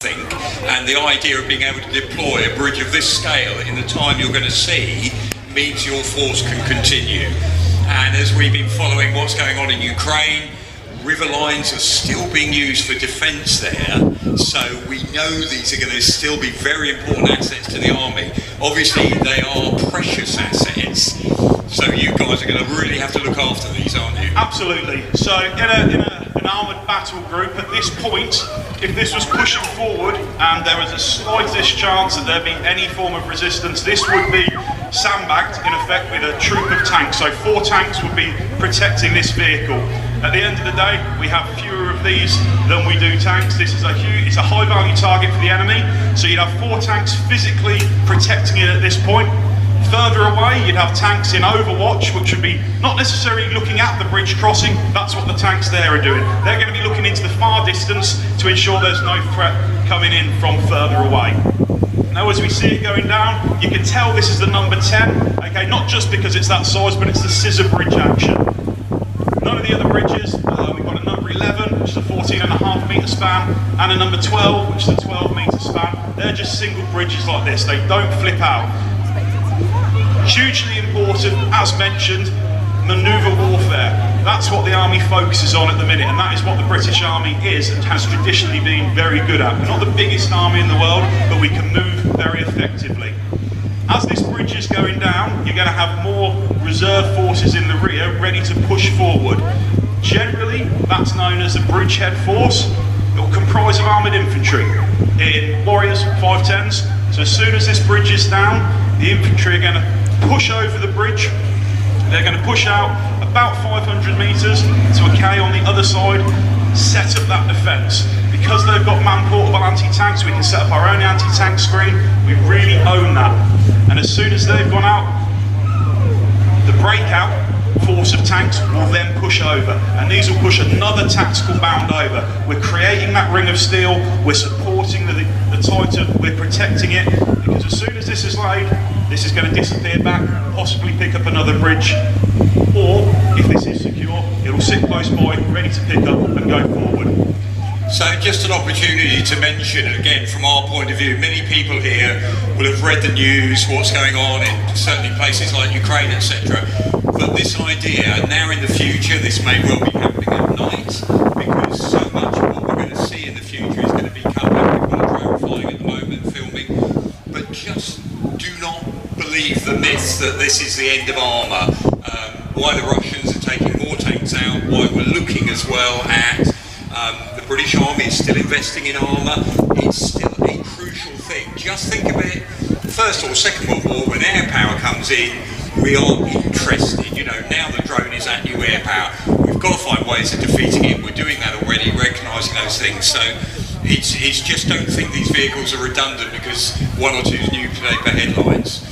think, and the idea of being able to deploy a bridge of this scale in the time you're going to see means your force can continue. And as we've been following what's going on in Ukraine, river lines are still being used for defence there, so we know these are going to still be very important assets to the army. Obviously they are precious assets, so you guys are going to really have to look after these, aren't you? Absolutely. So in an armoured battle group at this point, if this was pushing forward and there was a slightest chance that there'd be any form of resistance, this would be sandbagged in effect with a troop of tanks. So 4 tanks would be protecting this vehicle. At the end of the day, we have fewer of these than we do tanks. This is it's a high value target for the enemy. So you'd have 4 tanks physically protecting it at this point. Further away, you'd have tanks in overwatch, which would be not necessarily looking at the bridge crossing. That's what the tanks there are doing. They're going to be looking into the far distance to ensure there's no threat coming in from further away. Now, as we see it going down, you can tell this is the number 10. Okay, not just because it's that size, but it's the scissor bridge action. None of the other bridges. We've got a number 11, which is a 14.5 metre span, and a number 12, which is a 12 metre span. They're just single bridges like this. They don't flip out. Hugely important, as mentioned, manoeuvre warfare. That's what the army focuses on at the minute, and that is what the British Army is and has traditionally been very good at. We're not the biggest army in the world, but we can move very effectively. As this bridge is going down, you're going to have more reserve forces in the rear ready to push forward. Generally, that's known as the bridgehead force. It will comprise of armoured infantry in Warriors 510s. So as soon as this bridge is down, the infantry are going to push over the bridge. They're going to push out about 500 metres to a K on the other side, set up that defence. Because they've got man-portable anti-tanks, we can set up our own anti-tank screen. We really own that. And as soon as they've gone out, the breakout force of tanks will then push over, and these will push another tactical bound over. We're creating that ring of steel, we're supporting the Titan, we're protecting it, because as soon as this is laid, this is going to disappear back, possibly pick up another bridge, or if this is secure, it'll sit close by, ready to pick up and go forward. So just an opportunity to mention, again, from our point of view, many people here will have read the news, what's going on in certainly places like Ukraine, etc. But this idea, now in the future, this may well be happening at night, because so much of what we're going to see in the future is going to be covered. We've got a drone flying at the moment, filming. But just do not believe the myth that this is the end of armour. Why the Russians are taking more tanks out, why we're looking as well at the British Army is still investing in armour. It's still a crucial thing. Just think of it, First or Second World War, when air power comes in, we are interested. You know, now the drone is our new air power. We've got to find ways of defeating it. We're doing that already, recognising those things. So it's just don't think these vehicles are redundant because one or two newspaper headlines.